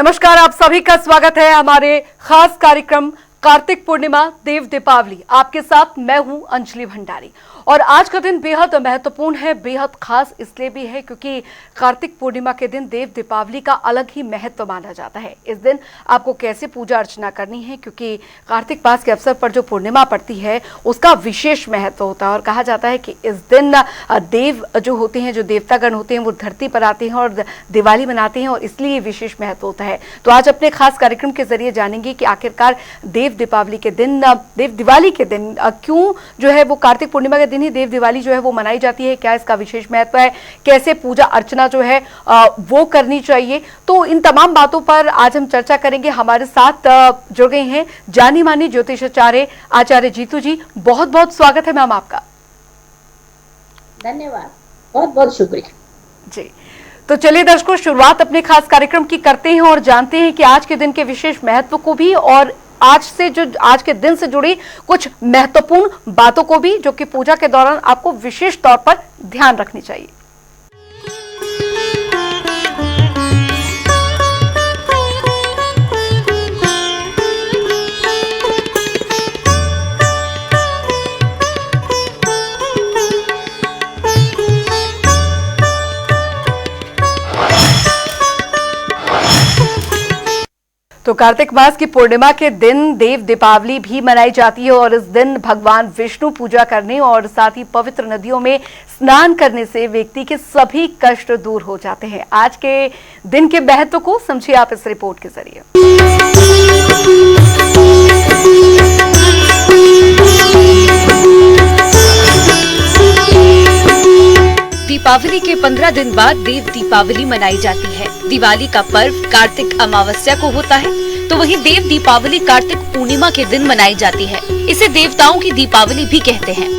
नमस्कार, आप सभी का स्वागत है हमारे खास कार्यक्रम कार्तिक पूर्णिमा देव दीपावली। आपके साथ मैं हूं अंजलि भंडारी और आज का दिन बेहद महत्वपूर्ण है, बेहद खास इसलिए भी है क्योंकि कार्तिक पूर्णिमा के दिन देव दीपावली का अलग ही महत्व माना जाता है। इस दिन आपको कैसे पूजा अर्चना करनी है, क्योंकि कार्तिक मास के अवसर पर जो पूर्णिमा पड़ती है उसका विशेष महत्व होता है और कहा जाता है कि इस दिन देव जो होते हैं, जो देवतागण होते हैं, वो धरती पर आते हैं और दिवाली मनाते हैं और इसलिए विशेष महत्व होता है। तो आज अपने खास कार्यक्रम के जरिए जानेंगे कि आखिरकार देव दिवाली के दिन क्यों जो है वो कार्तिक पूर्णिमा के दिन ही देव दिवाली जो है वो मनाई जाती है, क्या इसका विशेष महत्व है, कैसे पूजा अर्चना जो है वो करनी चाहिए। तो इन तमाम बातों पर आज हम चर्चा करेंगे। हमारे साथ जुड़ गए हैं जानी मानी ज्योतिषाचार्य आचार्य जीतू जी। बहुत बहुत स्वागत है मैम आपका। धन्यवाद, बहुत बहुत शुक्रिया जी। तो चलिए दर्शकों, शुरुआत अपने खास कार्यक्रम की करते हैं और जानते हैं कि आज के दिन के विशेष महत्व को भी और आज के दिन से जुड़ी कुछ महत्वपूर्ण बातों को भी, जो कि पूजा के दौरान आपको विशेष तौर पर ध्यान रखनी चाहिए। तो कार्तिक मास की पूर्णिमा के दिन देव दीपावली भी मनाई जाती है और इस दिन भगवान विष्णु पूजा करने और साथ ही पवित्र नदियों में स्नान करने से व्यक्ति के सभी कष्ट दूर हो जाते हैं। आज के दिन के महत्व को समझिए आप इस रिपोर्ट के जरिए। दीपावली के 15 दिन बाद देव दीपावली मनाई जाती है। दिवाली का पर्व कार्तिक अमावस्या को होता है, तो वहीं देव दीपावली कार्तिक पूर्णिमा के दिन मनाई जाती है। इसे देवताओं की दीपावली भी कहते हैं।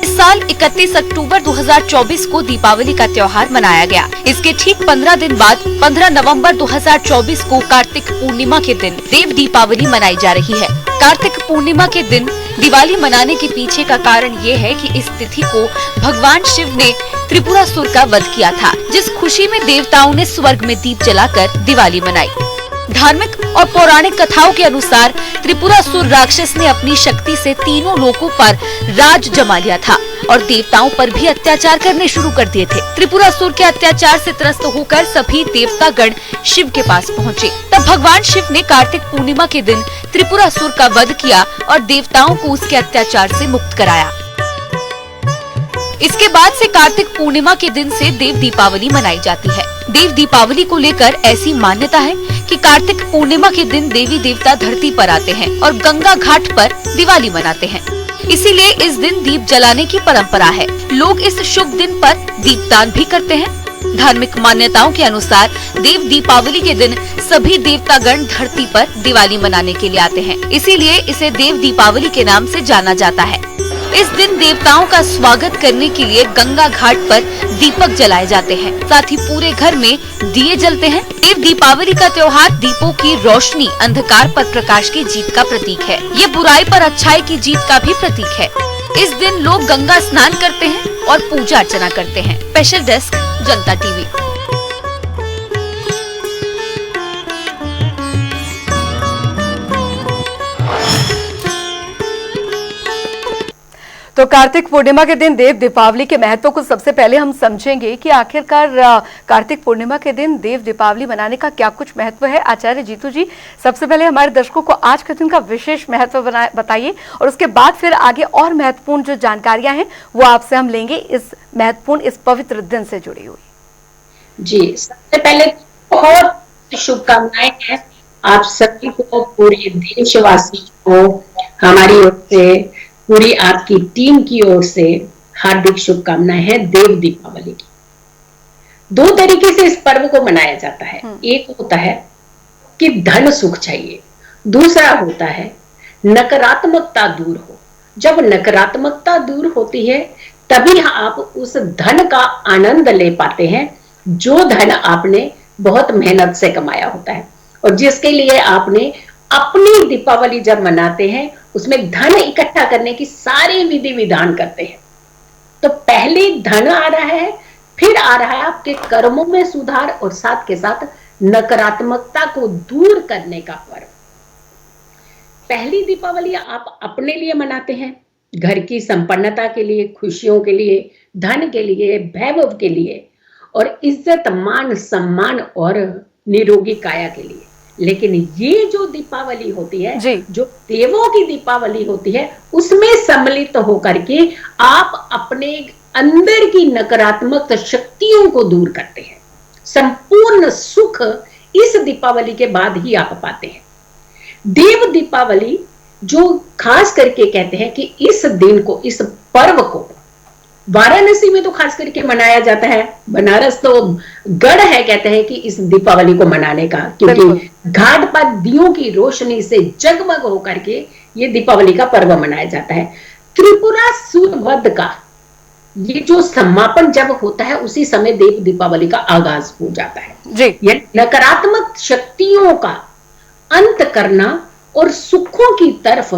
इस साल 31 अक्टूबर 2024 को दीपावली का त्योहार मनाया गया। इसके ठीक 15 दिन बाद 15 नवंबर 2024 को कार्तिक पूर्णिमा के दिन देव दीपावली मनाई जा रही है। कार्तिक पूर्णिमा के दिन दिवाली मनाने के पीछे का कारण ये है कि इस तिथि को भगवान शिव ने त्रिपुरासुर का वध किया था, जिस खुशी में देवताओं ने स्वर्ग में दीप जलाकर दिवाली मनाई। धार्मिक और पौराणिक कथाओं के अनुसार त्रिपुरासुर राक्षस ने अपनी शक्ति से तीनों लोकों पर राज जमा लिया था और देवताओं पर भी अत्याचार करने शुरू कर दिए थे। त्रिपुरासुर के अत्याचार से त्रस्त होकर सभी देवतागण शिव के पास पहुँचे। तब भगवान शिव ने कार्तिक पूर्णिमा के दिन त्रिपुरासुर का वध किया और देवताओं को उसके अत्याचार से मुक्त कराया। इसके बाद से कार्तिक पूर्णिमा के दिन से देव दीपावली मनाई जाती है। देव दीपावली को लेकर ऐसी मान्यता है कि कार्तिक पूर्णिमा के दिन देवी देवता धरती पर आते हैं और गंगा घाट पर दिवाली मनाते हैं। इसीलिए इस दिन दीप जलाने की परंपरा है। लोग इस शुभ दिन पर दीपदान भी करते हैं। धार्मिक मान्यताओं के अनुसार देव दीपावली के दिन सभी देवतागण धरती पर दिवाली मनाने के लिए आते हैं, इसीलिए इसे देव दीपावली के नाम से जाना जाता है। इस दिन देवताओं का स्वागत करने के लिए गंगा घाट पर दीपक जलाए जाते हैं, साथ ही पूरे घर में दिए जलते हैं। देव दीपावली का त्योहार दीपों की रोशनी अंधकार पर प्रकाश की जीत का प्रतीक है। ये बुराई पर अच्छाई की जीत का भी प्रतीक है। इस दिन लोग गंगा स्नान करते हैं और पूजा अर्चना करते हैं। स्पेशल डेस्क जनता टीवी। तो कार्तिक पूर्णिमा के दिन देव दीपावली के महत्व को सबसे पहले हम समझेंगे कि आखिरकार कार्तिक पूर्णिमा के दिन देव दीपावली मनाने का क्या कुछ महत्व है। आचार्य जीतू जी, सबसे पहले हमारे दर्शकों को आज के दिन का विशेष महत्व बताइए और उसके बाद फिर आगे और महत्वपूर्ण जो जानकारियां हैं वो आपसे हम लेंगे इस महत्वपूर्ण इस पवित्र दिन से जुड़ी हुई। जी, सबसे पहले बहुत शुभकामनाएं हैं आप सभी को, पूरे देशवासी को हमारी ओर से, पूरी आपकी टीम की ओर से हार्दिक शुभकामनाएं हैं देव दीपावली की। दो तरीके से इस पर्व को मनाया जाता है। एक होता है कि धन सुख चाहिए, दूसरा होता है नकारात्मकता दूर हो। जब नकारात्मकता दूर होती है तभी आप उस धन का आनंद ले पाते हैं, जो धन आपने बहुत मेहनत से कमाया होता है और जिसके लिए आपने अपनी दीपावली जब मनाते हैं उसमें धन इकट्ठा करने की सारे विधि विधान करते हैं। तो पहले धन आ रहा है, फिर आ रहा है आपके कर्मों में सुधार और साथ के साथ नकारात्मकता को दूर करने का पर्व। पहली दीपावली आप अपने लिए मनाते हैं, घर की संपन्नता के लिए, खुशियों के लिए, धन के लिए, वैभव के लिए और इज्जत, मान, सम्मान और निरोगी काया के लिए। लेकिन ये जो दीपावली होती है, जो देवों की दीपावली होती है, उसमें सम्मिलित होकर के आप अपने अंदर की नकारात्मक शक्तियों को दूर करते हैं। संपूर्ण सुख इस दीपावली के बाद ही आप पाते हैं। देव दीपावली जो खास करके कहते हैं कि इस दिन को, इस पर्व को वाराणसी में तो खास करके मनाया जाता है। बनारस तो गढ़ है कहते हैं कि इस दीपावली को मनाने का, क्योंकि घाट पर दियों की रोशनी से जगमग होकर के ये दीपावली का पर्व मनाया जाता है। त्रिपुरासुर वध का ये जो समापन जब होता है, उसी समय देव दीपावली का आगाज हो जाता है। ये नकारात्मक शक्तियों का अंत करना और सुखों की तरफ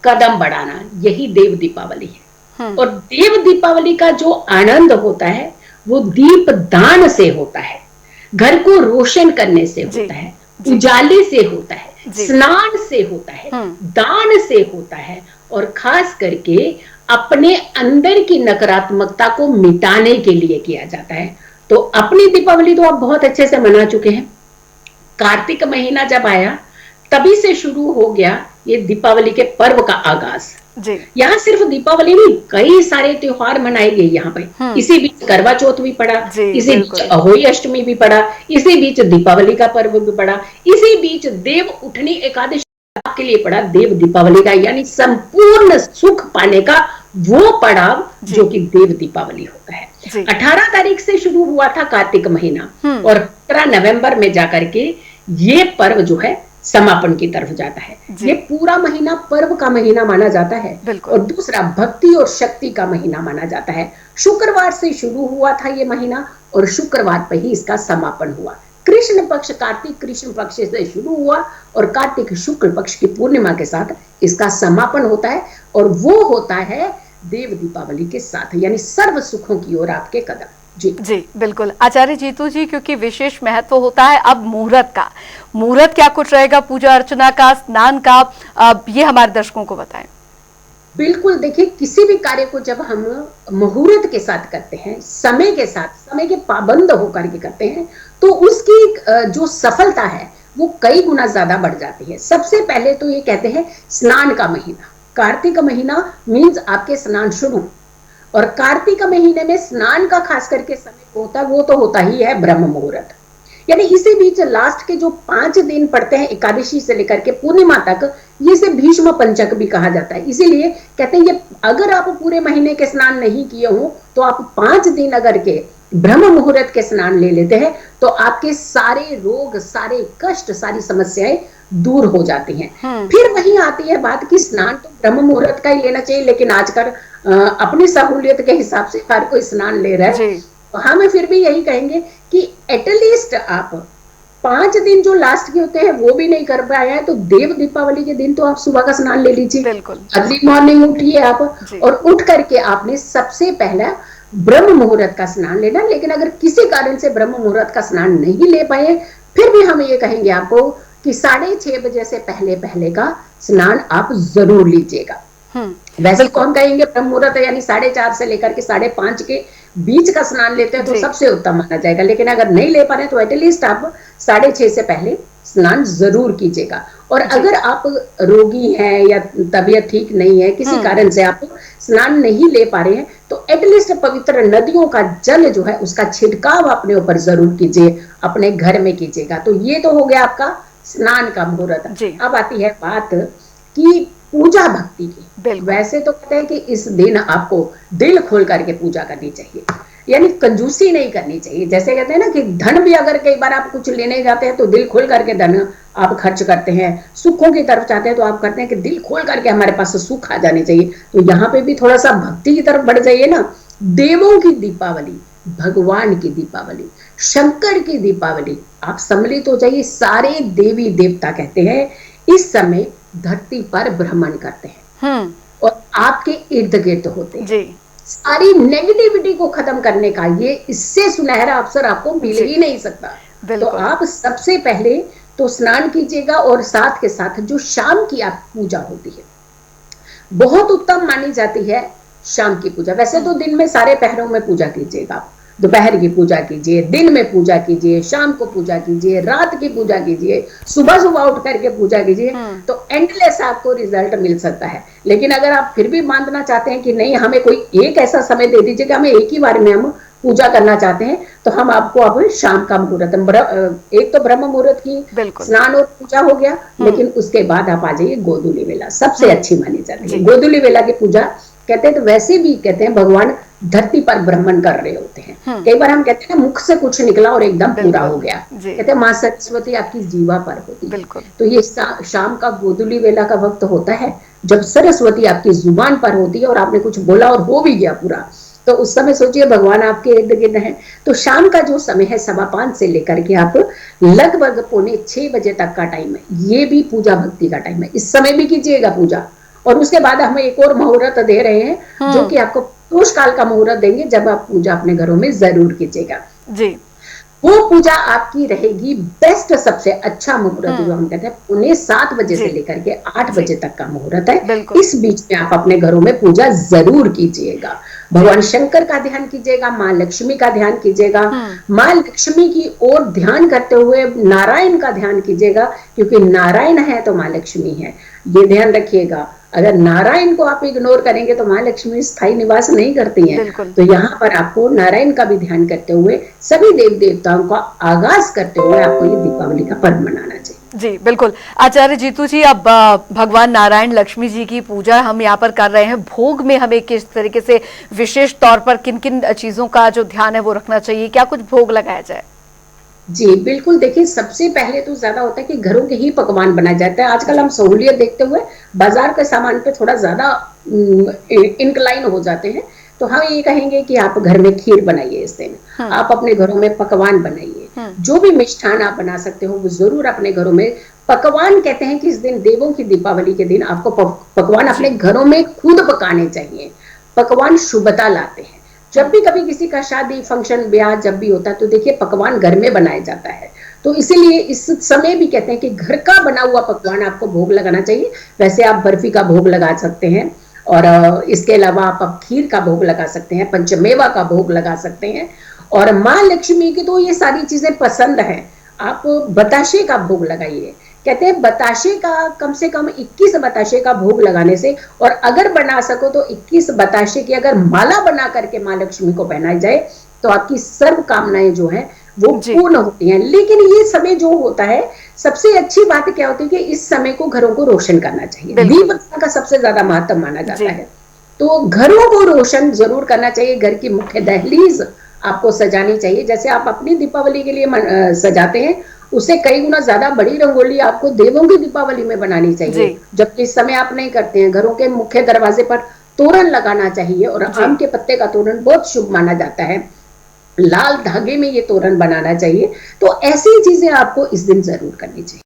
कदम बढ़ाना, यही देव दीपावली है। और देव दीपावली का जो आनंद होता है वो दीप दान से होता है, घर को रोशन करने से होता है, उजाले से होता है, स्नान से होता है, दान से होता है और खास करके अपने अंदर की नकारात्मकता को मिटाने के लिए किया जाता है। तो अपनी दीपावली तो आप बहुत अच्छे से मना चुके हैं। कार्तिक महीना जब आया तभी से शुरू हो गया ये दीपावली के पर्व का आगाज। यहाँ सिर्फ दीपावली नहीं, कई सारे त्योहार मनाए गए यहाँ पे। इसी बीच करवा चौथ भी पड़ा, इसी बीच अहोई अष्टमी भी पड़ा, इसी बीच दीपावली का पर्व भी पड़ा, इसी बीच देव उठनी एकादशी के लिए पड़ा देव दीपावली का, यानी संपूर्ण सुख पाने का वो पड़ाव जो कि देव दीपावली होता है। 18 तारीख से शुरू हुआ था कार्तिक महीना और 15 नवंबर में जाकर के ये पर्व जो है समापन की तरफ जाता है। ये पूरा महीना पर्व का महीना माना जाता है और दूसरा भक्ति और शक्ति का महीना माना जाता है। शुक्रवार से शुरू हुआ था ये महीना और शुक्रवार पर ही इसका समापन हुआ। कृष्ण पक्ष, कार्तिक कृष्ण पक्ष से शुरू हुआ और कार्तिक शुक्ल पक्ष की पूर्णिमा के साथ इसका समापन होता है और वो होता है देव दीपावली के साथ, यानी सर्व सुखों की ओर आपके कदम। जी बिल्कुल आचार्य जीतू जी, क्योंकि विशेष महत्व होता है अब मुहूर्त का। मुहूर्त क्या कुछ रहेगा, पूजा अर्चना का, स्नान का, ये हमारे दर्शकों को बताएं। बिल्कुल, देखिए किसी भी कार्य को जब हम मुहूर्त के साथ करते हैं, समय के साथ, समय के पाबंद होकर के करते हैं, तो उसकी जो सफलता है वो कई गुना ज्यादा बढ़ जाती है। सबसे पहले तो ये कहते हैं स्नान का महीना, कार्तिक महीना मीन्स आपके स्नान शुरू, और कार्तिक महीने में स्नान का खास करके समय होता है वो तो होता ही है ब्रह्म मुहूर्त। यानी इसी बीच लास्ट के जो 5 दिन पड़ते हैं एकादशी से लेकर के पूर्णिमा तक, ये से भीष्म पंचक भी कहा जाता है। इसीलिए कहते हैं ये अगर आप पूरे महीने के स्नान नहीं किए हो तो आप 5 दिन अगर के ब्रह्म मुहूर्त के स्नान ले लेते हैं तो आपके सारे रोग, सारे कष्ट, सारी समस्याएं दूर हो जाती हैं। फिर वहीं आती है बात कि स्नान तो ब्रह्म मुहूर्त का ही लेना चाहिए, लेकिन आजकल अपनी सहूलियत के हिसाब से हर कोई स्नान ले रहा है। हम फिर भी यही कहेंगे कि एटलीस्ट आप 5 दिन जो लास्ट के होते हैं वो भी नहीं कर पाया है तो देव दीपावली के दिन तो आप सुबह का स्नान ले लीजिए। बिल्कुल, अर्ली मॉर्निंग उठिए आप और उठ करके आपने सबसे पहला ब्रह्म मुहूर्त का स्नान लेना। लेकिन अगर किसी कारण से ब्रह्म मुहूर्त का स्नान नहीं ले पाए, फिर भी हम ये कहेंगे आपको कि 6:30 बजे से पहले पहले का स्नान आप जरूर लीजिएगा। वैसे कौन कहेंगे ब्रह्म मुहूर्त यानी 4:30 से लेकर के 5:30 के बीच का स्नान लेते हैं तो सबसे उत्तम माना जाएगा। लेकिन अगर नहीं ले पा रहे तो एटलीस्ट आप 6:30 से पहले स्नान जरूर कीजिएगा। और अगर आप रोगी हैं या तबीयत ठीक नहीं है, किसी कारण से आप स्नान नहीं ले पा रहे हैं, तो एटलीस्ट पवित्र नदियों का जल जो है उसका छिड़काव अपने ऊपर जरूर कीजिए, अपने घर में कीजिएगा। तो ये तो हो गया आपका स्नान का मुहूर्त। अब आती है बात कि पूजा भक्ति की। वैसे तो कहते हैं कि इस दिन आपको दिल खोल करके पूजा करनी चाहिए, यानी कंजूसी नहीं करनी चाहिए। जैसे कहते हैं ना कि धन भी अगर कई बार आप कुछ लेने जाते हैं तो दिल खोल करके धन आप खर्च करते हैं, सुखों की तरफ चाहते हैं तो आप करते हैं कि दिल खोल करके हमारे पास सुख आ जाने चाहिए। तो यहाँ पे भी थोड़ा सा भक्ति की तरफ बढ़ जाइए ना। देवों की दीपावली, भगवान की दीपावली, शंकर की दीपावली, आप सम्मिलित हो जाइए। सारे देवी देवता कहते हैं इस समय धरती पर भ्रमण करते हैं और आपके इर्द गिर्द होते हैं। सारी नेगेटिविटी को खत्म करने का ये इससे सुनहरा अवसर आपको मिल ही नहीं सकता। तो आप सबसे पहले तो स्नान कीजिएगा, और साथ के साथ जो शाम की आप पूजा होती है बहुत उत्तम मानी जाती है शाम की पूजा। वैसे तो दिन में सारे पहरों में पूजा कीजिएगा, दोपहर की पूजा कीजिए, दिन में पूजा कीजिए, शाम को पूजा कीजिए, रात की पूजा कीजिए, सुबह सुबह उठ करके पूजा कीजिए, तो एंडलेस आपको रिजल्ट मिल सकता है। लेकिन अगर आप फिर भी मानना चाहते हैं कि नहीं, हमें कोई एक ऐसा समय दे दीजिए कि हमें एक ही बार में हम पूजा करना चाहते हैं, तो हम आपको अब शाम का मुहूर्त, एक तो ब्रह्म मुहूर्त की स्नान और पूजा हो गया, लेकिन उसके बाद आप आ जाइए गोधूली वेला, सबसे अच्छी मानी जाती है गोधूली वेला की पूजा। कहते हैं तो वैसे भी कहते हैं भगवान धरती पर भ्रमण कर रहे होते हैं। कई बार हम कहते हैं मुख से कुछ निकला और एकदम पूरा हो गया, कहते हैं माँ सरस्वती आपकी जीवा पर होती है। तो ये शाम का गोधूली वेला का वक्त होता है जब सरस्वती आपकी जुबान पर होती है और आपने कुछ बोला और हो भी गया पूरा, तो उस समय सोचिए भगवान आपके इर्द गिर्द हैं। तो शाम का जो समय है 5:15 से लेकर के आप लगभग 5:45 बजे तक का टाइम है, ये भी पूजा भक्ति का टाइम है। इस समय भी कीजिएगा पूजा, और उसके बाद हम एक और मुहूर्त दे रहे हैं जो कि आपको पुरुष काल का मुहूर्त देंगे, जब आप पूजा अपने घरों में जरूर कीजिएगा जी। वो पूजा आपकी रहेगी बेस्ट, सबसे अच्छा मुहूर्त जो हम कहते हैं 7:45 बजे से लेकर के 8 बजे तक का मुहूर्त है। इस बीच में आप अपने घरों में पूजा जरूर कीजिएगा। भगवान शंकर का ध्यान कीजिएगा, माँ लक्ष्मी का ध्यान कीजिएगा। माँ लक्ष्मी की ओर ध्यान करते हुए नारायण का ध्यान कीजिएगा, क्योंकि नारायण है तो माँ लक्ष्मी है, ये ध्यान रखिएगा। अगर नारायण को आप इग्नोर करेंगे तो माँ लक्ष्मी स्थायी निवास नहीं करती हैं। तो यहाँ पर आपको नारायण का भी ध्यान करते हुए सभी देव देवताओं का आगाज करते हुए आपको ये दीपावली का पर्व मनाना चाहिए। जी बिल्कुल। आचार्य जीतू जी, अब भगवान नारायण लक्ष्मी जी की पूजा हम यहाँ पर कर रहे हैं, भोग में हमें किस तरीके से विशेष तौर पर किन किन चीजों का जो ध्यान है वो रखना चाहिए, क्या कुछ भोग लगाया जाए? जी बिल्कुल, देखिए सबसे पहले तो ज्यादा होता है कि घरों के ही पकवान बनाए जाते हैं। आजकल हम सहूलियत देखते हुए बाजार के सामान पे थोड़ा ज्यादा इंक्लाइन हो जाते हैं, तो हम ये कहेंगे कि आप घर में खीर बनाइए इस दिन, आप अपने घरों में पकवान बनाइए, जो भी मिष्ठान आप बना सकते हो वो जरूर अपने घरों में पकवान। कहते हैं कि इस दिन देवों की दीपावली के दिन आपको पकवान अपने घरों में खुद पकाने चाहिए। पकवान शुभता लाते हैं। जब भी कभी किसी का शादी फंक्शन ब्याह जब भी होता है तो देखिए पकवान घर में बनाया जाता है, तो इसीलिए इस समय भी कहते हैं कि घर का बना हुआ पकवान आपको भोग लगाना चाहिए। वैसे आप बर्फी का भोग लगा सकते हैं, और इसके अलावा आप खीर का भोग लगा सकते हैं, पंचमेवा का भोग लगा सकते हैं, और माँ लक्ष्मी की तो ये सारी चीजें पसंद है। आप बताशे का भोग लगाइए। कहते हैं बताशे का कम से कम 21 बताशे का भोग लगाने से, और अगर बना सको तो 21 बताशे की अगर माला बना करके माँ लक्ष्मी को पहनाई जाए तो आपकी सर्व कामनाएं जो है वो पूर्ण होती हैं। लेकिन ये समय जो होता है, सबसे अच्छी बात क्या होती है कि इस समय को घरों को रोशन करना चाहिए। दीप का सबसे ज्यादा महत्व माना जाता है, तो घरों को रोशन जरूर करना चाहिए। घर की मुख्य दहलीज आपको सजानी चाहिए, जैसे आप अपनी दीपावली के लिए सजाते हैं उससे कई गुना ज्यादा बड़ी रंगोली आपको देवों की दीपावली में बनानी चाहिए, जबकि इस समय आप नहीं करते हैं। घरों के मुख्य दरवाजे पर तोरण लगाना चाहिए, और आम के पत्ते का तोरण बहुत शुभ माना जाता है। लाल धागे में ये तोरण बनाना चाहिए। तो ऐसी चीजें आपको इस दिन जरूर करनी चाहिए।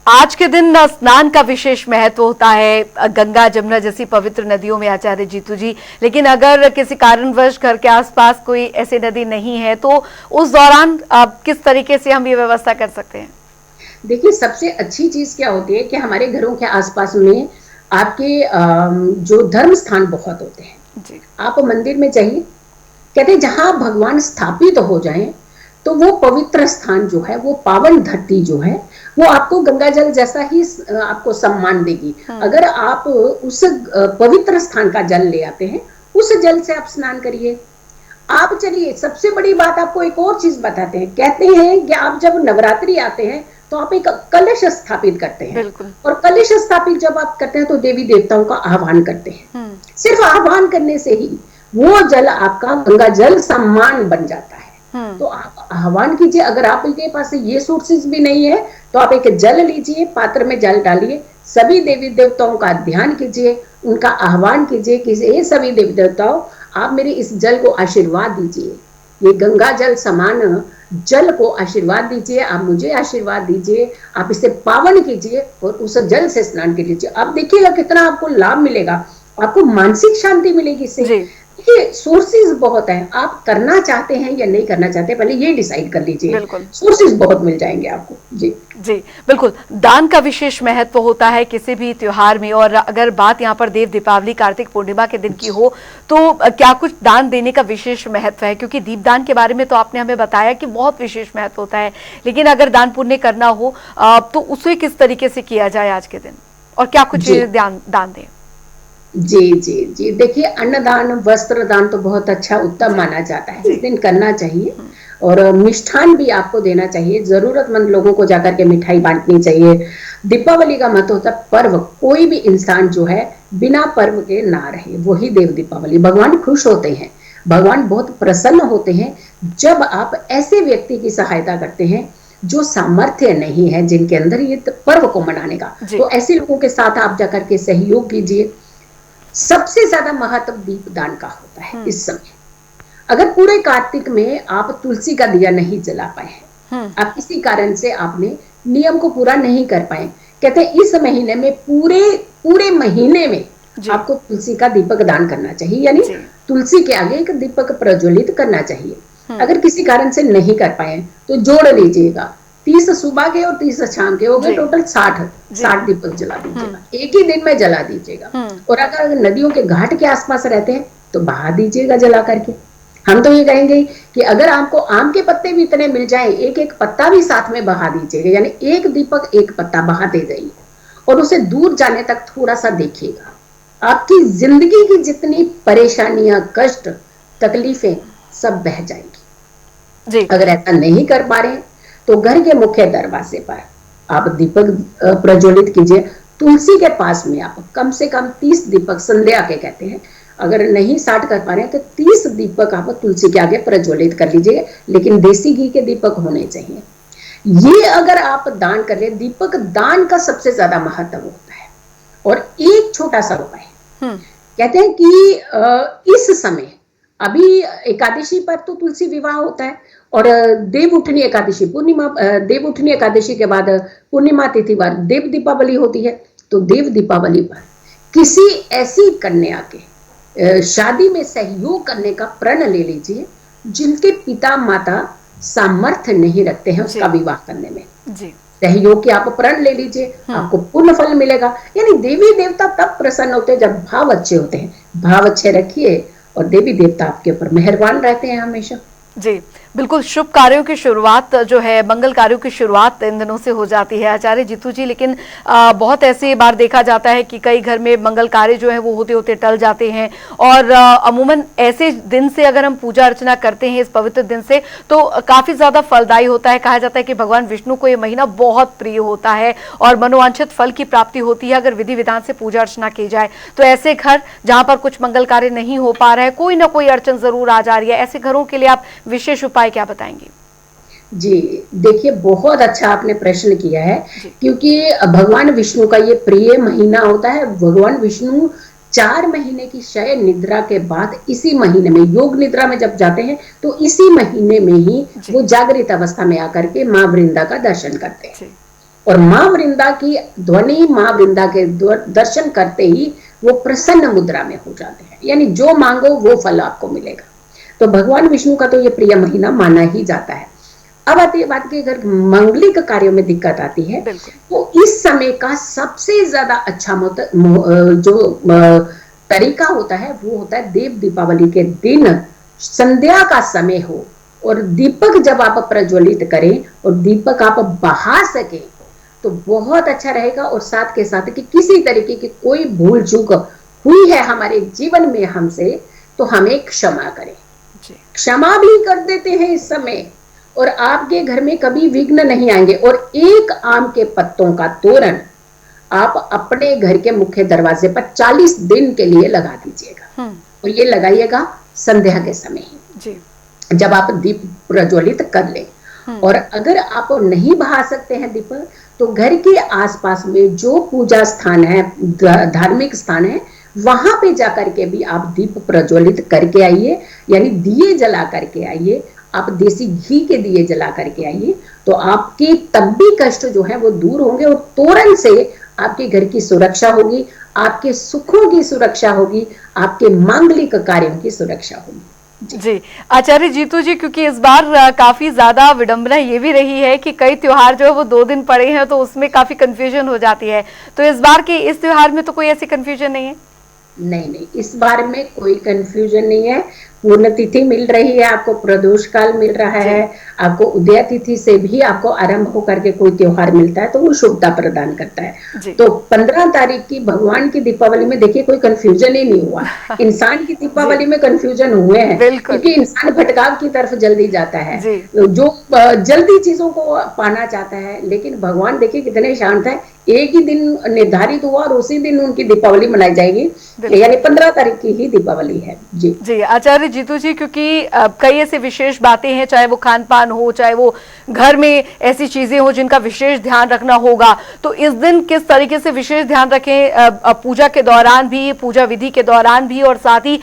आज के दिन स्नान का विशेष महत्व होता है गंगा जमुना जैसी पवित्र नदियों में, आचार्य जीतू जी। लेकिन अगर किसी कारणवश घर के आसपास कोई ऐसी नदी नहीं है तो उस दौरान किस तरीके से हम ये व्यवस्था कर सकते हैं? देखिए सबसे अच्छी चीज क्या होती है कि हमारे घरों के आसपास में आपके जो धर्म स्थान बहुत होते हैं जी। आप मंदिर में जाइए, कहते हैं जहां भगवान स्थापित हो जाएं तो वो पवित्र स्थान जो है, वो पावन धरती जो है, वो आपको गंगा जल जैसा ही आपको सम्मान देगी। अगर आप उस पवित्र स्थान का जल ले आते हैं, उस जल से आप स्नान करिए। आप चलिए, सबसे बड़ी बात आपको एक और चीज बताते हैं। कहते हैं कि आप जब नवरात्रि आते हैं तो आप एक कलश स्थापित करते हैं, बिल्कुल। और कलश स्थापित जब आप करते हैं तो देवी देवताओं का आह्वान करते हैं। सिर्फ आह्वान करने से ही वो जल आपका गंगा जल सम्मान बन जाता है। तो आप आह्वान कीजिए। अगर आपके पास ये सोर्सेज भी नहीं है तो आप एक जल लीजिए, पात्र में जल डालिए, सभी देवी देवताओं का ध्यान कीजिए, उनका आह्वान कीजिए कि ये सभी देवी देवताओं, आप मेरे इस जल को आशीर्वाद दीजिए, ये गंगा जल समान जल को आशीर्वाद दीजिए, आप मुझे आशीर्वाद दीजिए, आप इसे पावन कीजिए और उस जल से स्नान कीजिए। आप देखिएगा कितना आपको लाभ मिलेगा, आपको मानसिक शांति मिलेगी इससे। देखिए, सोर्सेज बहुत हैं, आप करना चाहते हैं या नहीं करना चाहते, पहले ये डिसाइड कर लीजिए। सोर्सेज बहुत मिल जाएंगे आपको। जी जी बिल्कुल। दान का विशेष महत्व होता है किसी भी त्योहार में, और अगर बात यहाँ पर देव दीपावली कार्तिक पूर्णिमा के दिन की हो तो क्या कुछ दान देने का विशेष महत्व है? क्योंकि दीपदान के बारे में तो आपने हमें बताया कि बहुत विशेष महत्व होता है, लेकिन अगर दान पुण्य करना हो तो उसे किस तरीके से किया जाए आज के दिन, और क्या कुछ दान दें? जी जी जी, देखिए, अन्नदान वस्त्र दान तो बहुत अच्छा उत्तम माना जाता है, इस दिन करना चाहिए। और मिष्ठान भी आपको देना चाहिए, जरूरतमंद लोगों को जाकर के मिठाई बांटनी चाहिए। दीपावली का महत्व होता है पर्व, कोई भी इंसान जो है बिना पर्व के ना रहे, वही देव दीपावली। भगवान खुश होते हैं, भगवान बहुत प्रसन्न होते हैं जब आप ऐसे व्यक्ति की सहायता करते हैं जो सामर्थ्य नहीं है, जिनके अंदर ये पर्व को मनाने का। तो ऐसे लोगों के साथ आप जाकर के सहयोग कीजिए। सबसे ज्यादा महत्व दीपदान का होता है इस समय। अगर पूरे कार्तिक में आप तुलसी का दिया नहीं जला पाए हैं, आप किसी कारण से आपने नियम को पूरा नहीं कर पाए, कहते हैं इस महीने में पूरे महीने में आपको तुलसी का दीपक दान करना चाहिए, यानी तुलसी के आगे एक दीपक प्रज्वलित करना चाहिए। अगर किसी कारण से नहीं कर पाए तो जोड़ लीजिएगा, 30 सुबह के और 30 शाम के हो गए, टोटल 60 दीपक जला दीजिएगा, एक ही दिन में जला दीजिएगा। और अगर नदियों के घाट के आसपास रहते हैं तो बहा दीजिएगा जला करके। हम तो ये कहेंगे कि अगर आपको आम के पत्ते भी इतने मिल जाए, एक एक पत्ता भी साथ में बहा दीजिएगा, यानी एक दीपक एक पत्ता बहाते जाइए और उसे दूर जाने तक थोड़ा सा देखिएगा। आपकी जिंदगी की जितनी परेशानियां, कष्ट, तकलीफें सब बह जाएंगी। अगर ऐसा नहीं कर पा रहे तो घर के मुख्य दरवाजे पर आप दीपक प्रज्वलित कीजिए। तुलसी के पास में आप कम से कम 30 दीपक, संध्या के कहते हैं, अगर नहीं 60 कर पा रहे हैं तो 30 दीपक आप तुलसी के आगे प्रज्वलित कर लीजिए, लेकिन देसी घी के दीपक होने चाहिए। ये अगर आप दान कर रहे, दीपक दान का सबसे ज्यादा महत्व होता है। और एक छोटा सा उपाय, कहते हैं कि इस समय अभी एकादशी पर तो तुलसी विवाह होता है, और देव उठनी एकादशी पूर्णिमा, देव उठनी एकादशी के बाद पूर्णिमा तिथि पर देव दीपावली होती है। तो देव दीपावली पर किसी ऐसी कन्या के शादी में सहयोग करने का प्रण ले लीजिए जिनके पिता माता सामर्थ्य नहीं रखते हैं उसका विवाह करने में। सहयोग के आप प्रण ले लीजिए, आपको पूर्ण फल मिलेगा। यानी देवी देवता तब प्रसन्न होते हैं जब भाव अच्छे होते हैं। भाव अच्छे रखिए और देवी देवता आपके ऊपर मेहरबान रहते हैं हमेशा। जी बिल्कुल। शुभ कार्यों की शुरुआत जो है, मंगल कार्यों की शुरुआत इन दिनों से हो जाती है आचार्य जीतू जी, लेकिन बहुत ऐसे बार देखा जाता है कि कई घर में मंगल कार्य जो है वो होते होते टल जाते हैं। और अमूमन ऐसे दिन से अगर हम पूजा अर्चना करते हैं, इस पवित्र दिन से, तो काफी ज्यादा फलदायी होता है। कहा जाता है कि भगवान विष्णु को ये महीना बहुत प्रिय होता है और मनोवांछित फल की प्राप्ति होती है अगर विधि विधान से पूजा अर्चना की जाए। तो ऐसे घर जहां पर कुछ मंगल कार्य नहीं हो पा रहा है, कोई ना कोई अड़चन जरूर आ जा रही है, ऐसे घरों के लिए आप विशेष उपाय क्या बताएंगे? जी देखिए, बहुत अच्छा आपने प्रश्न किया है, क्योंकि भगवान विष्णु का ये प्रिय महीना होता है। भगवान विष्णु 4 महीने की शयन निद्रा के बाद इसी महीने में, योग निद्रा में जब जाते हैं तो इसी महीने में ही वो जागृत अवस्था में आकर के माँ वृंदा का दर्शन करते हैं। और माँ वृंदा की ध्वनि, माँ वृंदा के दर्शन करते ही वो प्रसन्न मुद्रा में हो जाते हैं, यानी जो मांगो वो फल आपको मिलेगा। तो भगवान विष्णु का तो ये प्रिय महीना माना ही जाता है। अब आती है बात की, अगर मांगलिक कार्यों में दिक्कत आती है तो इस समय का सबसे ज्यादा अच्छा जो तरीका होता है वो होता है देव दीपावली के दिन संध्या का समय हो और दीपक जब आप प्रज्वलित करें और दीपक आप बहा सके तो बहुत अच्छा रहेगा। और साथ के साथ कि किसी तरीके की कोई भूल चूक हुई है हमारे जीवन में हमसे तो हमें क्षमा करें। जी। क्षमा भी कर देते हैं इस समय, और आपके घर में कभी विघ्न नहीं आएंगे। और एक आम के पत्तों का तोरण आप अपने घर के मुख्य दरवाजे पर 40 दिन के लिए लगा दीजिएगा, और ये लगाइएगा संध्या के समय ही, जी। जब आप दीप प्रज्वलित कर ले। और अगर आप नहीं बहा सकते हैं दीप, तो घर के आसपास में जो पूजा स्थान है, धार्मिक स्थान है, वहां पे जाकर के भी आप दीप प्रज्वलित करके आइए, यानी दिए जला करके आइए। आप देसी घी के दिए जला करके आइए, तो आपके तब भी कष्ट जो है वो दूर होंगे, और तोरण से आपके घर की सुरक्षा होगी, आपके सुखों की सुरक्षा होगी, आपके मांगलिक कार्यों की सुरक्षा होगी। जी आचार्य जीतू जी, क्योंकि इस बार काफी ज्यादा विडंबना ये भी रही है कि कई त्योहार जो है वो 2 दिन पड़े हैं, तो उसमें काफी कंफ्यूजन हो जाती है। तो इस बार के इस त्योहार में तो कोई ऐसी कंफ्यूजन नहीं है? नहीं, इस बार में कोई कंफ्यूजन नहीं है। पूर्ण तिथि मिल रही है आपको, प्रदोष काल मिल रहा है आपको, उदय तिथि से भी आपको आरंभ होकर के कोई त्योहार मिलता है तो वो शुभता प्रदान करता है। तो 15 तारीख की भगवान की दीपावली में देखिए कोई कंफ्यूजन ही नहीं हुआ। इंसान की दीपावली में कंफ्यूजन हुए हैं, क्योंकि इंसान भटकाव की तरफ जल्दी जाता है, जो जल्दी चीजों को पाना चाहता है। लेकिन भगवान देखिए कितने शांत है, एक ही दिन निर्धारित हुआ और उसी दिन उनकी दीपावली मनाई जाएगी, यानी 15 तारीख की ही दीपावली है। जी जी आचार्य जीतू जी, क्योंकि कई ऐसी विशेष बातें हैं, चाहे वो खान पान हो, चाहे वो घर में ऐसी चीजें हो जिनका विशेष ध्यान रखना होगा, तो इस दिन किस तरीके से विशेष ध्यान रखें पूजा के दौरान भी, पूजा विधि के दौरान भी, और साथ ही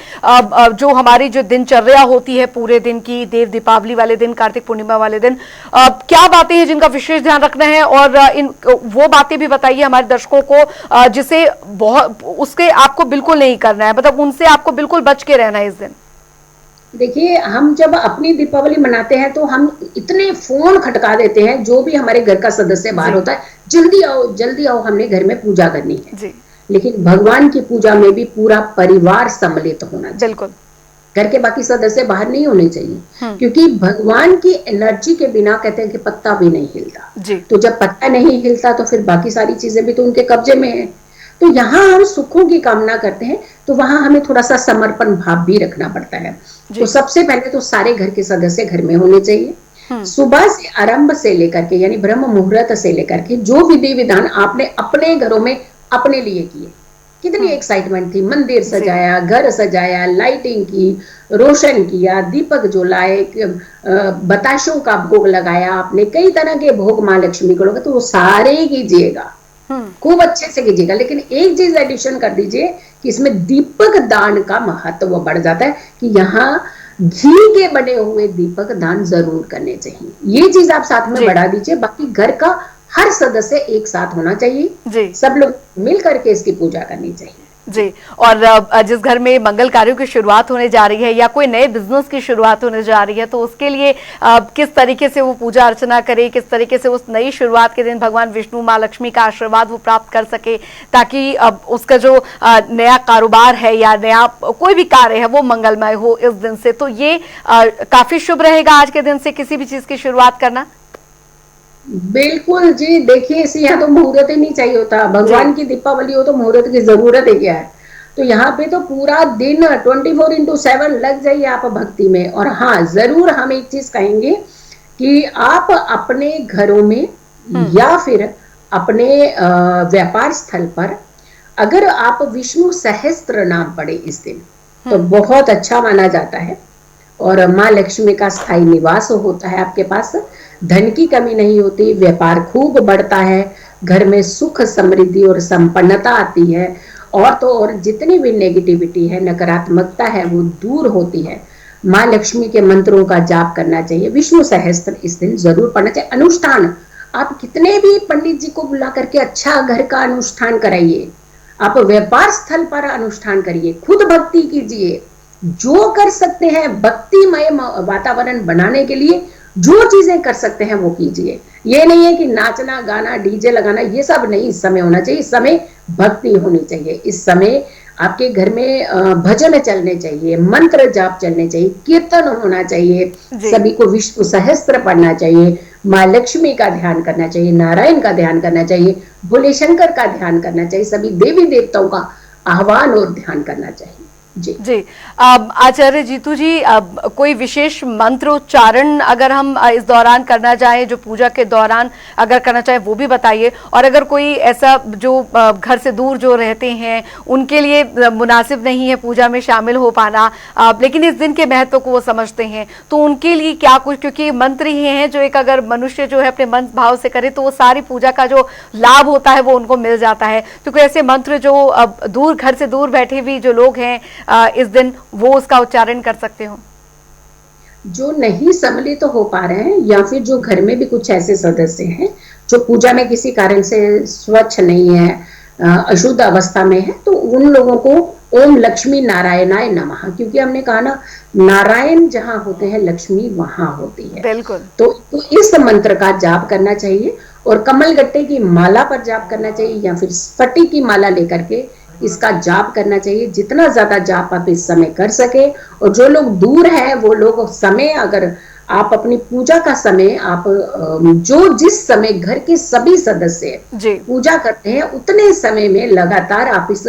जो हमारी जो दिनचर्या होती है पूरे दिन की, देव दीपावली वाले दिन, कार्तिक पूर्णिमा वाले दिन, क्या बातें हैं जिनका विशेष ध्यान रखना है? और वो बातें भी बताइए हमारे दर्शकों को जिसे बहुत उसके आपको बिल्कुल नहीं करना है, मतलब उनसे आपको बिल्कुल बच के रहना है इस दिन। देखिए, हम जब अपनी दीपावली मनाते हैं तो हम इतने फोन खटका देते हैं, जो भी हमारे घर का सदस्य बाहर होता है, जल्दी आओ, हमने घर में पूजा करनी है जी। लेकिन भगवान की पूजा में भी पूरा परिवार सम्मिलित होना चाहिए, बिल्कुल। घर के बाकी सदस्य बाहर नहीं होने चाहिए, क्योंकि भगवान की एनर्जी के बिना कहते हैं कि पत्ता भी नहीं हिलता जी। तो जब पत्ता नहीं हिलता तो फिर बाकी सारी चीजें भी तो उनके कब्जे में है। तो यहाँ हम सुखों की कामना करते हैं, तो वहां हमें थोड़ा सा समर्पण भाव भी रखना पड़ता है। तो सबसे पहले तो सारे घर के सदस्य घर में होने चाहिए। सुबह से आरंभ से लेकर के, यानी ब्रह्म मुहूर्त से लेकर के जो विधि विधान आपने अपने घरों में अपने लिए किए, कितनी एक्साइटमेंट थी, मंदिर सजाया, घर सजाया, लाइटिंग की, रोशन किया, दीपक जलाए, बताशों का भोग लगाया आपने, कई तरह के भोग माँ लक्ष्मी को, तो वो सारे कीजिएगा, खूब अच्छे से कीजिएगा। लेकिन एक चीज एडिशन कर दीजिए कि इसमें दीपक दान का महत्व बढ़ जाता है, कि यहाँ घी के बने हुए दीपक दान जरूर करने चाहिए। ये चीज आप साथ में बढ़ा दीजिए। बाकी घर का हर सदस्य एक साथ होना चाहिए, सब लोग मिल करके इसकी पूजा करनी चाहिए जी। और जिस घर में मंगल कार्यों की शुरुआत होने जा रही है या कोई नए बिजनेस की शुरुआत होने जा रही है, तो उसके लिए किस तरीके से वो पूजा अर्चना करे, किस तरीके से उस नई शुरुआत के दिन भगवान विष्णु माँ लक्ष्मी का आशीर्वाद वो प्राप्त कर सके, ताकि उसका जो नया कारोबार है या नया कोई भी कार्य है वो मंगलमय हो इस दिन से। तो ये काफी शुभ रहेगा आज के दिन से किसी भी चीज की शुरुआत करना। बिल्कुल जी। देखिए, इसे यहाँ तो मुहूर्त ही नहीं चाहिए होता, भगवान की दीपावली हो तो मुहूर्त की जरूरत है क्या है। तो यहाँ पे तो पूरा दिन 24/7 लग जाइए आप भक्ति में। और हाँ, जरूर हम एक चीज कहेंगे कि आप अपने घरों में या फिर अपने व्यापार स्थल पर अगर आप विष्णु सहस्त्र नाम पढ़े इस दिन, तो बहुत अच्छा माना जाता है, और माँ लक्ष्मी का स्थायी निवास होता है आपके पास, धन की कमी नहीं होती, व्यापार खूब बढ़ता है, घर में सुख समृद्धि और संपन्नता आती है, और तो और जितनी भी नेगेटिविटी है, नकारात्मकता है, वो दूर होती है। माँ लक्ष्मी के मंत्रों का जाप करना चाहिए, विष्णु सहस्त्र इस दिन जरूर पढ़ना चाहिए। अनुष्ठान, आप कितने भी पंडित जी को बुला करके अच्छा घर का अनुष्ठान कराइए, आप व्यापार स्थल पर अनुष्ठान करिए, खुद भक्ति कीजिए, जो कर सकते हैं भक्तिमय वातावरण बनाने के लिए जो चीजें कर सकते हैं वो कीजिए। ये नहीं है कि नाचना गाना डीजे लगाना ये सब नहीं इस समय होना चाहिए। इस समय भक्ति होनी चाहिए। इस समय आपके घर में भजन चलने चाहिए, मंत्र जाप चलने चाहिए, कीर्तन होना चाहिए, सभी को विष्णु सहस्त्र पढ़ना चाहिए, माँ लक्ष्मी का ध्यान करना चाहिए, नारायण का ध्यान करना चाहिए, भोले शंकर का ध्यान करना चाहिए, सभी देवी देवताओं का आह्वान और ध्यान करना चाहिए। जी। आचार्य जीतू जी, कोई विशेष मंत्रोच्चारण अगर हम इस दौरान करना चाहें, जो पूजा के दौरान अगर करना चाहें वो भी बताइए। और अगर कोई ऐसा जो घर से दूर जो रहते हैं उनके लिए मुनासिब नहीं है पूजा में शामिल हो पाना, लेकिन इस दिन के महत्व को वो समझते हैं, तो उनके लिए क्या कुछ, क्योंकि मंत्र ही हैं जो एक अगर मनुष्य जो है अपने मन भाव से करे तो वो सारी पूजा का जो लाभ होता है वो उनको मिल जाता है, तो कोई ऐसे मंत्र जो दूर घर से दूर बैठे भी जो लोग हैं इस दिन वो उसका उच्चारण कर सकते हो? जो नहीं सम्मिलित तो हो पा रहे हैं, या फिर जो घर में भी कुछ ऐसे सदस्य हैं जो पूजा में किसी कारण से स्वच्छ नहीं है, अशुद्ध अवस्था में है, तो उन लोगों को ओम लक्ष्मी नारायणाय नमः, क्योंकि हमने कहा ना, नारायण जहां होते हैं लक्ष्मी वहां होती है। बिल्कुल। तो इस मंत्र का जाप करना चाहिए, और कमल गट्टे की माला पर जाप करना चाहिए, या फिर स्फटिक की माला लेकर के इसका जाप करना चाहिए। जितना ज्यादा जाप आप इस समय कर सके, और जो लोग दूर हैं वो लोग समय, अगर आप अपनी पूजा का समय आप जो जिस समय घर के सभी सदस्य पूजा करते हैं उतने समय में लगातार आप इस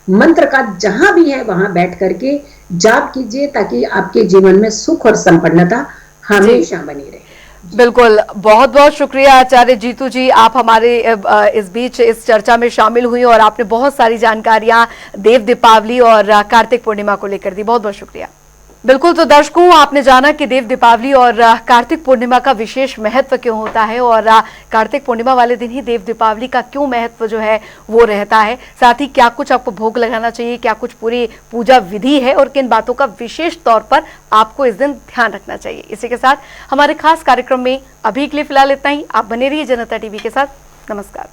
मंत्र का जहां भी है वहां बैठ करके जाप कीजिए, ताकि आपके जीवन में सुख और संपन्नता हमेशा बनी रहे। बिल्कुल, बहुत बहुत शुक्रिया आचार्य जीतू जी, आप हमारे इस बीच इस चर्चा में शामिल हुई और आपने बहुत सारी जानकारियां देव दीपावली और कार्तिक पूर्णिमा को लेकर दी। बहुत बहुत शुक्रिया। बिल्कुल, तो दर्शकों, आपने जाना कि देव दीपावली और कार्तिक पूर्णिमा का विशेष महत्व क्यों होता है, और कार्तिक पूर्णिमा वाले दिन ही देव दीपावली का क्यों महत्व जो है वो रहता है, साथ ही क्या कुछ आपको भोग लगाना चाहिए, क्या कुछ पूरी पूजा विधि है और किन बातों का विशेष तौर पर आपको इस दिन ध्यान रखना चाहिए। इसी के साथ हमारे खास कार्यक्रम में अभी के लिए फिलहाल इतना ही। आप बने रहिए जनता टीवी के साथ। नमस्कार।